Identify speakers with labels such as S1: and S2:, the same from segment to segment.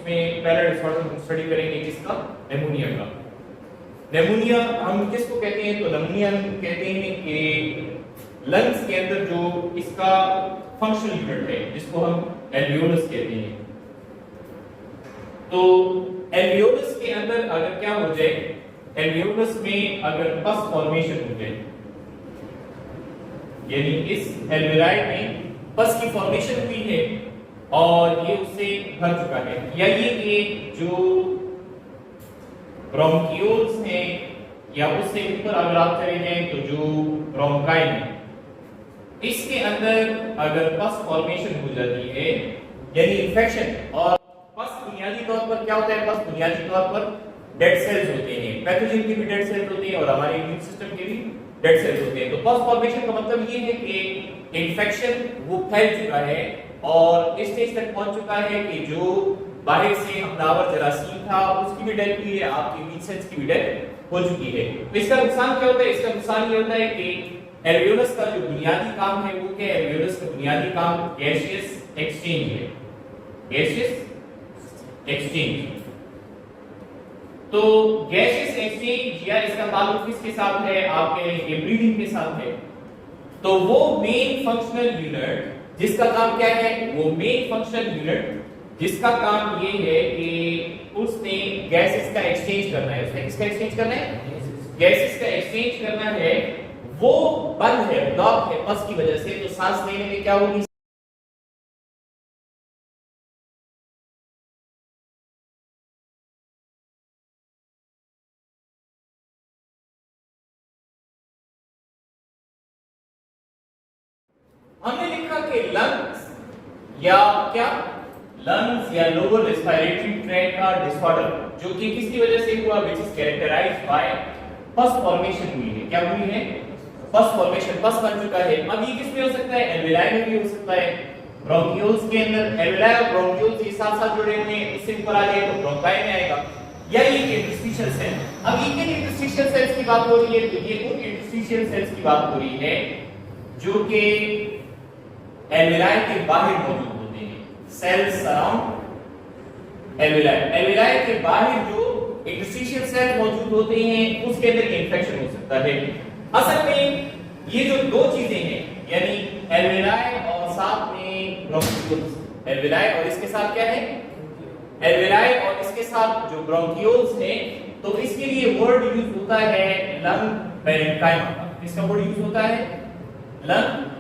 S1: इसमें पहला डिसऑर्डर हम स्टडी करेंगे किसका, निमोनिया का। निमोनिया हम किसको कहते हैं, तो निमोनिया हम कहते हैं कि लंग्स के अंदर जो इसका फंक्शनल यूनिट है जिसको हम एल्वियोलस कहते हैं, तो एल्वियोलस के अंदर अगर क्या हो जाए, एल्वियोलस में अगर पस फॉर्मेशन हो जाए, यानी इस एल्वियोलाई में पस की फॉर्मेशन हुई है और ये उससे भर चुका है, या ये कि जो ब्रोंकियोल्स हैं या उससे ऊपर अगर आप चले जाएं तो जो ब्रोंकाई है, इसके अंदर अगर पस फॉर्मेशन हो जाती है यानी इन्फेक्शन, और पस बुनियादी तौर पर क्या होता है, पस बुनियादी तौर पर डेड सेल्स होते हैं, पैथोजन के भी डेड सेल्स होते हैं और हमारे इम्यून सिस्टम के भी डेड सेल्स होते हैं। तो पस फॉर्मेशन का मतलब ये है कि इन्फेक्शन वो फैल चुका है और इस स्टेज तक पहुंच चुका है कि जो बाहर से हमलावर जरासीम था उसकी भी डेथ हुई है, आपकी इम्यून सेल्स की भी डेथ हो चुकी है। तो इसका नुकसान क्या होता है, इसका नुकसान ये होता है कि एल्वियोलस का जो बुनियादी काम है वो क्या है, एल्वियोलस का बुनियादी काम गैसियस एक्सचेंज है, गैसियस एक्सचेंज। तो गैसियस एक्सचेंज या इसका ताल्लुक किसके साथ है, आपके ब्रीदिंग के साथ है। तो वो मेन फंक्शनल यूनिट जिसका काम क्या है, वो मेन फंक्शनल यूनिट जिसका काम ये है कि उसने गैसेस का एक्सचेंज करना है, उसने किसका एक्सचेंज करना है, गैसेस का एक्सचेंज करना है, वो बंद है, ब्लॉक है पस की वजह से। तो सांस लेने में क्या होगी, हमने लिखा कि लंग्स या क्या, लंग्स या लोअर रेस्पिरेटरी ट्रैक्ट का डिसऑर्डर जो कि किसकी वजह से हुआ, which is characterized by pus formation हुई है, क्या हुई है, पस फॉर्मेशन, पस बन चुका है। अब ये किस में हो सकता है, एल्वियोलाई में भी हो सकता है, ब्रोंकियोल्स के अंदर एल्वियोलाई और ब्रोंकियोल्स एक साथ जुड़े हुए हैं, इससे ऊपर आ जाए तो ब्रोंकाई में आएगा, या ये इंटरस्टिशियल सेल। अब ये किन इंटरस्टिशियल सेल्स की बात हो रही है, तो ये उन इंटरस्टिशियल सेल्स की बात हो रही है जो कि एल्वियोलाई के बाहर मौजूद होते हैं, सेल्स सराउंड एल्वियोलाई। एल्वियोलाई के बाहर जो इंटरस्टिशियल सेल मौजूद होते हैं उसके अंदर इन्फेक्शन हो सकता है। असल में ये जो दो चीजें हैं यानी एल्वियोलाई और साथ में ब्रोंकियोल्स, एल्वियोलाई और इसके साथ क्या है, एल्वियोलाई और इसके साथ जो ब्रोंकियोल्स है, तो इसके लिए वर्ड यूज होता है लंग पेरेन्काइमा। इसका वर्ड यूज होता है लंग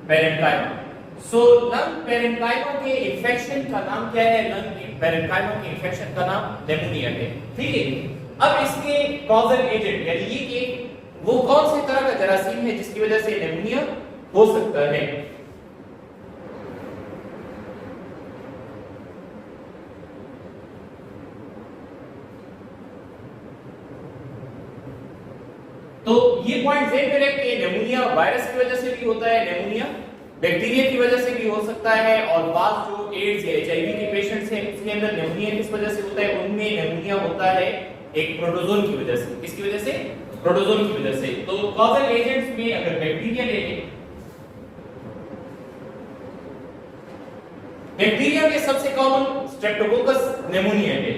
S1: पेरेन्काइमा। सो लंग पेरेन्काइमा के इन्फेक्शन का नाम क्या है, लंग पेरेन्काइमा के इन्फेक्शन का नाम निमोनिया है, ठीक है। अब इसके कॉजल एजेंट यानी ये कि वो कौन से तरह का जरासीम है जिसकी वजह से निमोनिया हो सकता है। तो ये पॉइंट जेड पे रख के निमोनिया वायरस की वजह से भी होता है, निमोनिया बैक्टीरिया की वजह से भी हो सकता है, और बाद जो एड्स या एचआईवी के पेशेंट्स हैं उसके अंदर निमोनिया किस वजह से होता है, उनमें निमोनिया होता है एक प्रोटोजोन की वजह से। किसकी वजह से, प्रोटोजोन की वजह से। तो कॉजल एजेंट्स में अगर बैक्टीरिया ले लें, बैक्टीरिया में सबसे कॉमन स्ट्रेप्टोकोकस निमोनिया है।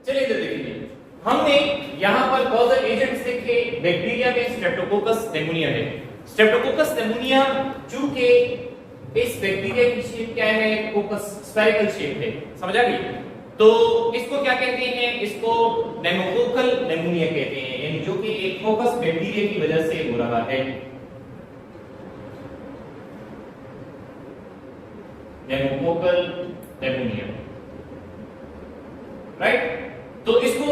S1: चलिए इधर देखिए, हमने यहां पर कॉजल एजेंट्स लिखे, बैक्टीरिया में स्ट्रेप्टोकोकस निमोनिया है। स्ट्रेप्टोकोकस निमोनिया चूंकि इस बैक्टीरिया की शेप क्या है, कोकस स्फेरिकल शेप है, समझ आ गई। तो इसको क्या कहते हैं, इसको नेमोकोकल निमोनिया कहते हैं, यानी जो कि एक कोकस बैक्टीरिया की वजह से हो रहा है, नेमोकोकल निमोनिया, राइट। तो इसको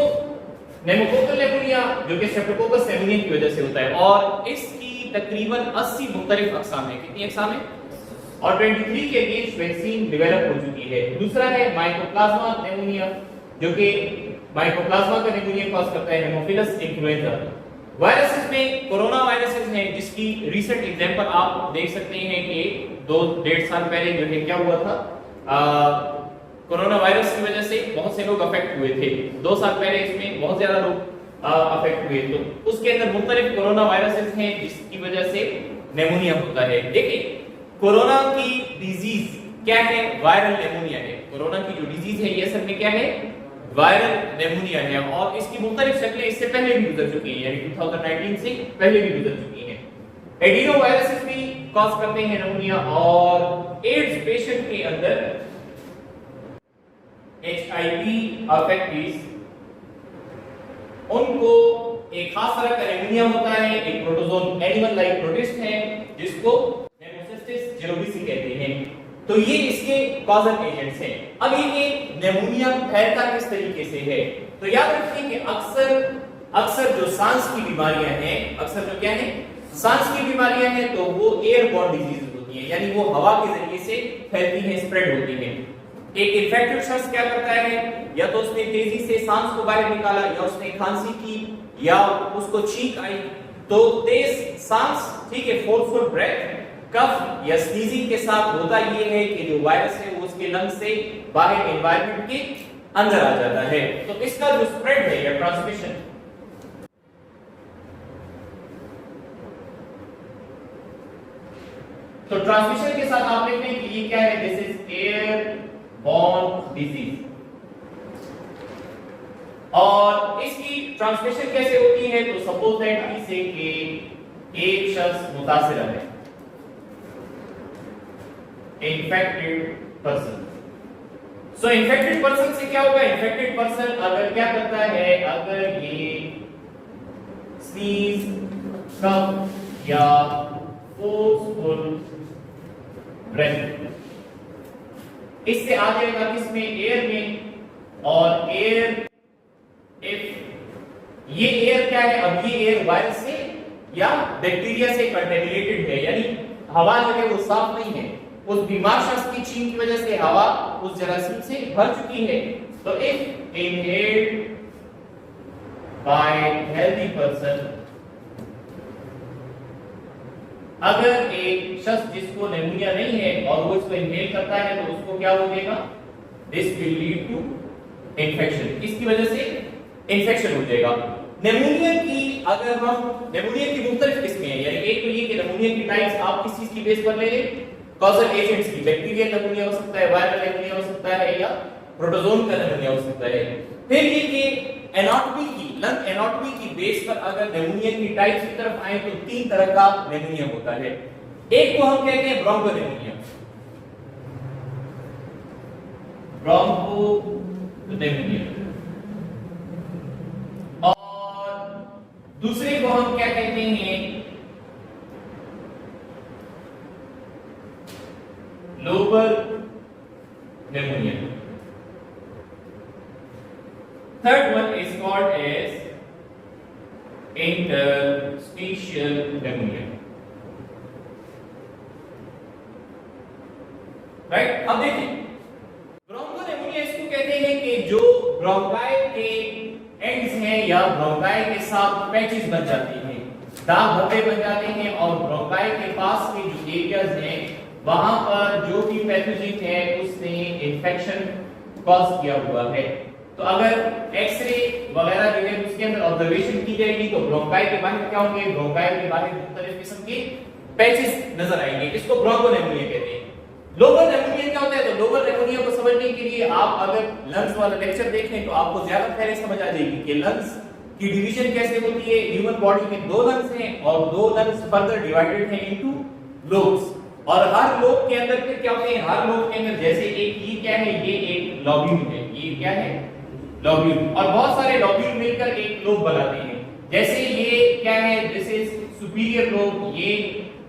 S1: नेमोकोकल निमोनिया जो कि स्ट्रेप्टोकोकस निमोनिया की वजह से होता है, और इसकी तकरीबन 80 मुख्तलिफ अक़साम है। कितनी अक़साम है, और 23 के अगेंस्ट वैक्सीन डेवलप हो चुकी है। दूसरा है माइकोप्लाज्मा निमोनिया जो कि माइकोप्लाज्मा का निमोनिया कॉज करता है हेमोफिलस इन्फ्लुएंजा। वायरसेस में कोरोना वायरसेस हैं जिसकी रीसेंट एग्जांपल आप देख सकते हैं कि 2-1.5 साल पहले जो है क्या हुआ था, कोरोना वायरस की वजह से बहुत से लोग अफेक्ट हुए थे। 2 साल पहले इसमें बहुत ज्यादा लोग अफेक्ट हुए, तो उसके अंदर मुख्तलिफ कोरोना वायरसेस हैं जिसकी वजह से निमोनिया होता है। देखिए कोरोना की डिजीज क्या है, वायरल निमोनिया है। कोरोना की जो डिजीज है ये असल में क्या है, वायरल निमोनिया है, और इसकी मुख्तलिफ शक्लें इससे पहले भी गुजर चुकी हैं, यानी 2019 से पहले भी गुजर चुकी हैं। एडिनो वायरसेस भी कॉज करते हैं निमोनिया, और एड्स पेशेंट के अंदर HIV अफेक्टिस उनको एक खास तरह का निमोनिया होता है, एक प्रोटोजोन एनिमल लाइक प्रोटिस्ट है जिसको हेमोसिस्टिस जेरोबिसी कहते हैं। तो ये इसके कॉजल एजेंट्स हैं। अब ये निमोनिया फैलता किस तरीके से है, तो याद रखिए कि अक्सर जो सांस की बीमारियां हैं, अक्सर जो क्या है सांस की बीमारियां हैं, तो वो एयरबॉर्न डिजीज होती है, यानी वो हवा के जरिए से फैलती हैं, स्प्रेड होती हैं। एक इन्फेक्टेड शख्स क्या करता है, या तो उसने तेजी से सांस को बाहर निकाला, या उसने खांसी की, या उसको छींक आई, तो तेज सांस, ठीक है, फोर्सफुल ब्रेथ, कफ या स्नीजिंग के साथ होता ये है कि जो वायरस है वो उसके लंग्स से बाहर एनवायरनमेंट के अंदर आ जाता है। तो इसका जो स्प्रेड है या ट्रांसमिशन, तो ट्रांसमिशन के साथ आप देखते हैं कि ये क्या है, दिस इज एयरबॉर्न डिजीज। और इसकी ट्रांसमिशन कैसे होती है, तो सपोज दैट वी से कि एक शख्स मुतासिर है, इन्फेक्टेड पर्सन। सो इन्फेक्टेड पर्सन से क्या होगा, इन्फेक्टेड पर्सन अगर क्या करता है, अगर ये स्नीज, कफ या फोर्सफुल ब्रेथ इससे आ जाएगा किसमें, एयर में, और एयर इफ ये एयर क्या है, अब ये एयर वायरस से या बैक्टीरिया से कंटेमिनेटेड है, यानी हवा जो है वो साफ नहीं है, उस बीमार शख्स की छींक की वजह से हवा उस जरासीम से भर चुकी है। तो if inhaled by healthy person, अगर एक शख्स जिसको निमोनिया नहीं है और वो इसको इनहेल करता है, तो उसको क्या हो जाएगा, this will lead to infection, इसकी वजह से इन्फेक्शन हो जाएगा। निमोनिया की अगर हम, निमोनिया की मुख्तलिफ किस्में हैं, यानी एक तो ये कि निमोनिया की टाइप्स आप किस चीज की बेस पर ले लें, कॉजल एजेंट्स की, बैक्टीरियल निमोनिया हो सकता है, वायरल निमोनिया हो सकता है, या प्रोटोजोन का निमोनिया हो सकता है। फिर ये कि एनाटॉमी की, लंग एनाटॉमी की बेस पर अगर निमोनिया की टाइप्स की तरफ आए तो 3 तरह का निमोनिया होता है। एक को हम कहते हैं ब्रोंकोनिमोनिया, ब्रोंकोनिमोनिया, और दूसरे को हम क्या कहते हैं, lobar pneumonia. Third one is called as interstitial pneumonia. Right, अब देखिए ब्रोंकोनिमोनिया इसको कहते हैं कि जो ब्रोंकाई के एंड्स हैं या ब्रोंकाई के साथ पैचेस बन जाते हैं, दाग धब्बे बन जाते हैं, और ब्रोंकाई के पास के जो एरियाज हैं वहां पर जो भी पैथोजन है उसने इन्फेक्शन कॉज किया हुआ है। तो अगर एक्सरे वगैरह जो है उसके अंदर ऑब्जर्वेशन की जाएगी तो ब्रोंकाई के बाहर क्या होंगे, ब्रोंकाई के बाहर मुख्तलिफ किस्म के पैचेस नजर आएंगे, इसको ब्रोंकोनिमोनिया कहते हैं। लोबर निमोनिया क्या होता है, तो लोबर निमोनिया को समझने के लिए आप अगर लंग्स वाला लेक्चर देखें तो आपको ज्यादा पहले समझ आ जाएगी कि लंग्स की डिवीजन कैसे होती है। ह्यूमन बॉडी में 2 लंग्स हैं और 2 लंग्स फर्दर डिवाइडेड हैं इनटू लोब्स, और हर लोब के अंदर फिर क्या होते हैं, हर लोब के अंदर जैसे एक ये क्या है, ये एक लॉब्यूल है, ये क्या है लॉब्यूल, और बहुत सारे लॉब्यूल मिलकर एक लोब बनाते हैं। जैसे ये क्या है, दिस इज सुपीरियर लोब, ये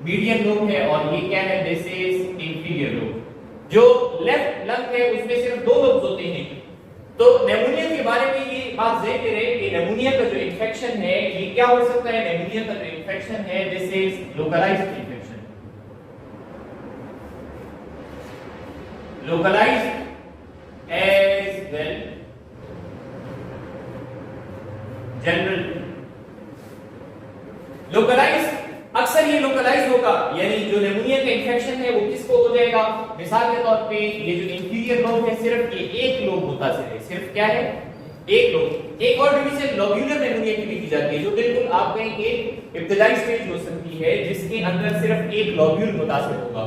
S1: मीडियन लोब है, और ये क्या है, दिस इज इंफीरियर लोब। जो लेफ्ट लंग है उसमें सिर्फ 2 लोब्स होते हैं। तो निमोनिया के बारे में ये बात ज़हन में रहे कि निमोनिया का जो इन्फेक्शन है ये क्या हो सकता है, निमोनिया का जो इन्फेक्शन है this is localized infection, localized as well general. Localize, अक्सर ये लोकलाइज होगा, यानी जो निमोनिया का इंफेक्शन है वो किसको हो जाएगा, मिसाल के तौर पे ये जो इंफीरियर लोब है सिर्फ ये एक लोब मुतासिर है, सिर्फ क्या है, एक लोब। एक और डिवीजन लोब्यूलर निमोनिया की भी की जाती है, जो बिल्कुल आप कहेंगे इब्तिदाई स्टेज हो सकती है जिसके अंदर सिर्फ एक लोब्यूल मुतासिर होगा।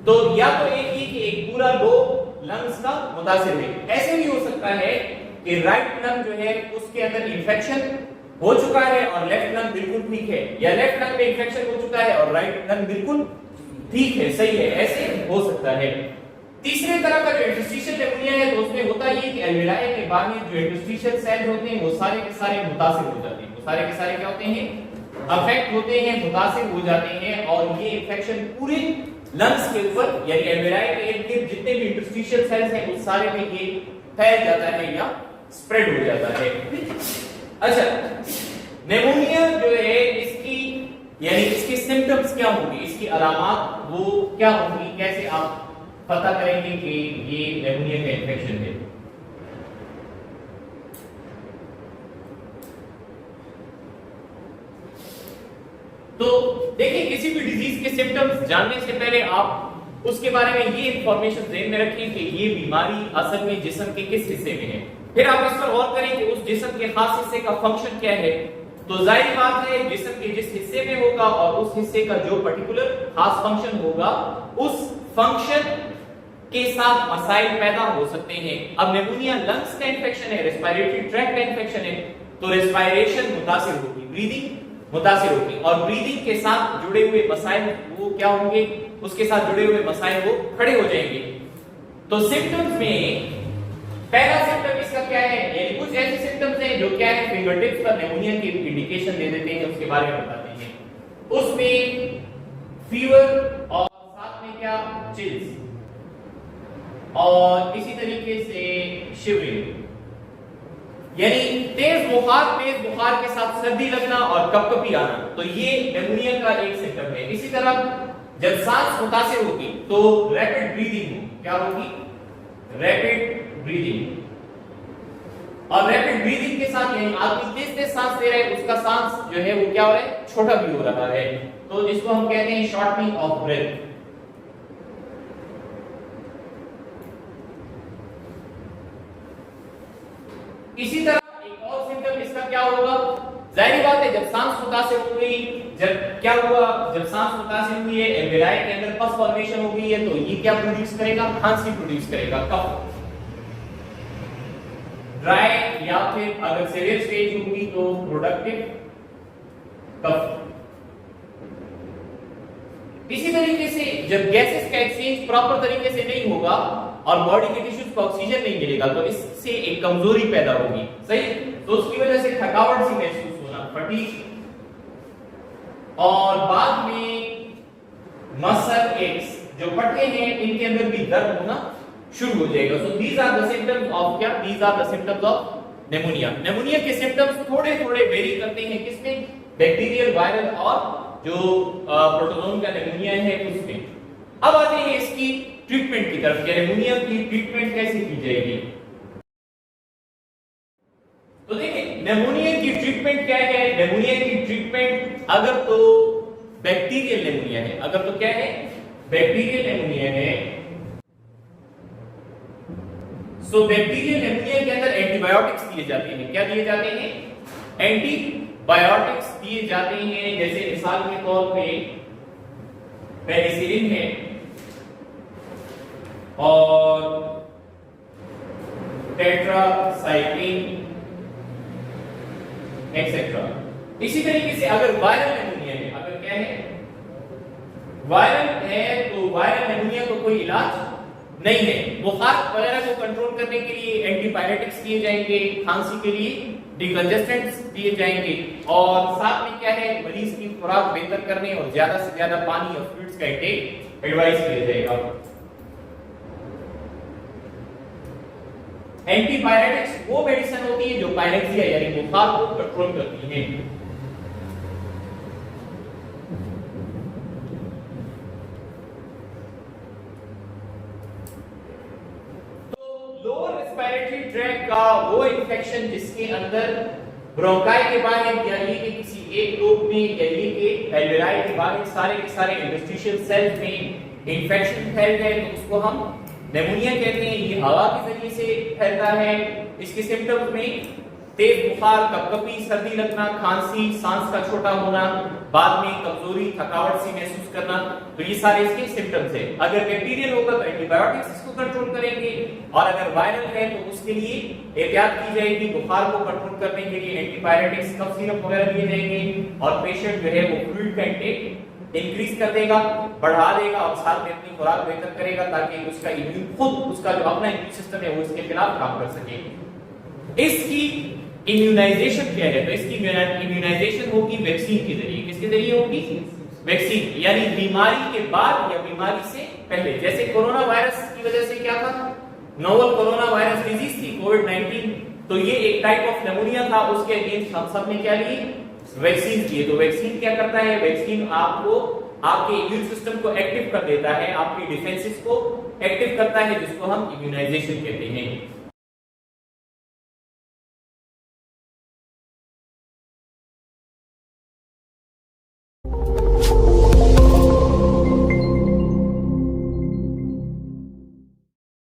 S1: तो या तो एक ही एक पूरा लोब लंग्स का मुतासिर है। ऐसे भी हो सकता है कि राइट लंग जो है उसके अंदर इंफेक्शन हो चुका है और लेफ्ट लंग बिल्कुल ठीक है, या लेफ्ट लंग में इंफेक्शन हो चुका है और राइट लंग बिल्कुल ठीक है, सही है, ऐसे हो सकता है। तीसरे तरह का जो इंटरस्टिशियल निमोनिया है तो उसमें होता ये कि एल्वेलाई के बाद में जो इंटरस्टिशियल सेल होते हैं वो सारे के सारे मुतासिर हो जाते हैं, वो सारे के सारे क्या होते हैं, अफेक्ट होते हैं, मुतासिर हो जाते हैं और ये इंफेक्शन पूरे लंग्स के ऊपर यानी एल्वेलाई के इर्द-गिर्द जितने भी इंटरस्टिशियल सेल्स हैं उस सारे में ये फैल जाता है या स्प्रेड हो जाता है। अच्छा, निमोनिया जो है इसकी यानी इसके सिम्टम्स क्या होंगे, इसकी अलामत वो क्या होंगी, कैसे आप पता करेंगे कि ये निमोनिया का इंफेक्शन है। तो देखिए, किसी भी डिजीज के सिम्टम्स जानने से पहले आप उसके बारे में ये इंफॉर्मेशन ध्यान में रखें कि ये बीमारी असल में जिस्म के किस हिस्से में है। फिर आप इस पर गौर करें कि उस जिस्म के खास हिस्से का फंक्शन क्या है। तो जाहिर बात है जिस्म के जिस हिस्से में होगा और उस हिस्से का जो पर्टिकुलर खास फंक्शन होगा उस फंक्शन के साथ मसाइल पैदा हो सकते हैं। अब निमोनिया लंग्स का इंफेक्शन है, रेस्पिरेटरी ट्रैक्ट का इंफेक्शन है, तो रेस्पिरेशन मुतासिर होगी, ब्रीदिंग मुतासिर होगी और ब्रीदिंग के साथ जुड़े हुए मसाइल वो क्या होंगे, उसके साथ जुड़े हुए मसाइल वो खड़े हो जाएंगे। तो सिम्टम्स में पहला सिम्टम इसका क्या है, यानी कुछ ऐसे सिम्टम्स हैं जो क्या है फिंगर टिप्स पर निमोनिया की इंडिकेशन दे देते हैं, उसके बारे में बताते हैं। उसमें फीवर और साथ में क्या चिल्स और इसी तरीके से शिवरिंग, यानी तेज बुखार के साथ सर्दी लगना और कपकपी आना, तो ये निमोनिया का एक सिम्टम है। इसी तरह जब सांस मुतासिर होगी तो रैपिड ब्रीदिंग क्या होगी, रैपिड ब्रीदिंग, और रैपिड ब्रीदिंग के साथ यानी आदमी तेज तेज सांस ले रहा है उसका सांस जो है वो क्या हो रहा है, छोटा भी हो रहा है, तो जिसको हम कहते हैं शॉर्टनिंग ऑफ ब्रेथ। इसी तरह एक और सिम्टम इसका क्या होगा, जाहिर बात है जब सांस मुतासिर हो गई, जब क्या हुआ, जब सांस मुतासिर हुई है एल्वेलाई के अंदर पस फॉर्मेशन हो गई है तो ये क्या प्रोड्यूस करेगा, खांसी प्रोड्यूस करेगा, कफ, ड्राई या फिर अगर सीवियर स्टेज होगी तो प्रोडक्टिव कफ। इसी तरीके से जब गैसेस का एक्सचेंज प्रॉपर तरीके से नहीं होगा और बॉडी के टिश्यूज को ऑक्सीजन नहीं मिलेगा तो इससे एक कमजोरी पैदा होगी, सही, तो उसकी वजह से थकावट सी महसूस होना, फटीग, और बाद में मसल एक्स, जो पट्टे हैं इनके अंदर भी दर्द होना शुरू हो जाएगा। So these are the symptoms of क्या, these are the symptoms of pneumonia. Pneumonia के सिम्टम्स थोड़े थोड़े वेरी करते हैं, किसमें, बैक्टीरियल, वायरल और जो प्रोटोजोन का निमोनिया है उसमें। अब आते हैं इसकी ट्रीटमेंट की तरफ, निमोनिया की ट्रीटमेंट कैसे की जाएगी। तो देखिए निमोनिया की ट्रीटमेंट क्या है, निमोनिया की ट्रीटमेंट अगर तो बैक्टीरियल निमोनिया है, अगर तो क्या है, बैक्टीरियल निमोनिया है, सो बैक्टीरियल निमोनिया के अंदर एंटीबायोटिक्स दिए जाते हैं। क्या दिए जाते हैं, एंटीबायोटिक्स दिए जाते हैं, जैसे मिसाल के तौर पे पेनिसिलिन है और टेट्रासाइक्लिन एक्सेट्रा। इसी तरीके से अगर वायरल निमोनिया है, अगर क्या है, वायरल है, तो वायरल निमोनिया को कोई इलाज नहीं है। बुखार वगैरह को कंट्रोल करने के लिए एंटीबायोटिक्स दिए जाएंगे, खांसी के लिए डिकंजेस्टेंट्स दिए जाएंगे, और साथ में क्या है, मरीज की खुराक बेहतर करने और ज्यादा से ज्यादा पानी और फ्लूइड्स का इंटेक एडवाइस किया जाएगा। एंटीबायोटिक्स वो मेडिसिन होती है जो पायरेक्सिया यानी बुखार को कंट्रोल करती है। तो लोअर रेस्पिरेटरी ट्रैक्ट का वो इंफेक्शन जिसके अंदर ब्रोंकाई के बाहर या ये कि किसी एक लोब में या ये कि एल्वेलाई के बाहर सारे के सारे इंटरस्टिशियल सेल्स में इंफेक्शन फैल गए तो उसको हम निमोनिया कहते हैं। ये हवा के जरिए से फैलता है। इसके सिम्टम्स में तेज बुखार, कपकपी, सर्दी लगना, खांसी, सांस का छोटा होना, बाद में कमजोरी, थकावट सी महसूस करना, तो ये सारे इसके सिम्टम्स हैं। अगर बैक्टीरियल होगा तो एंटीबायोटिक्स इसको कंट्रोल करेंगे और अगर वायरल है तो उसके लिए एहतियात की जाएगी। बुखार को कंट्रोल करने के लिए एंटीबायोटिक्स, कफ सिरप वगैरह दिए जाएंगे और पेशेंट जो है वो फ्लूइड का इंटेक इंक्रीज कर देगा, बढ़ा देगा और साथ में अपनी खुराक बेहतर करेगा ताकि उसका इम्यून खुद उसका जो अपना इम्यून सिस्टम है वो इसके खिलाफ काम कर सके। इसकी इम्यूनाइजेशन क्या है? तो इसकी इम्यूनाइजेशन होगी वैक्सीन के जरिए। किसके जरिए होगी? वैक्सीन, यानी बीमारी के बाद या बीमारी से पहले। जैसे कोरोना वायरस की वजह से क्या था, नोवल कोरोना वायरस डिजीज थी कोविड-19, तो ये एक टाइप ऑफ निमोनिया था, उसके अगेंस्ट हम सब ने क्या लिए? वैक्सीन लिए। तो वैक्सीन क्या करता है? वैक्सीन आपको आपके इम्यून सिस्टम को एक्टिव कर देता है, आपके डिफेंसेस को एक्टिव करता है, जिसको हम इम्यूनाइजेशन कहते हैं।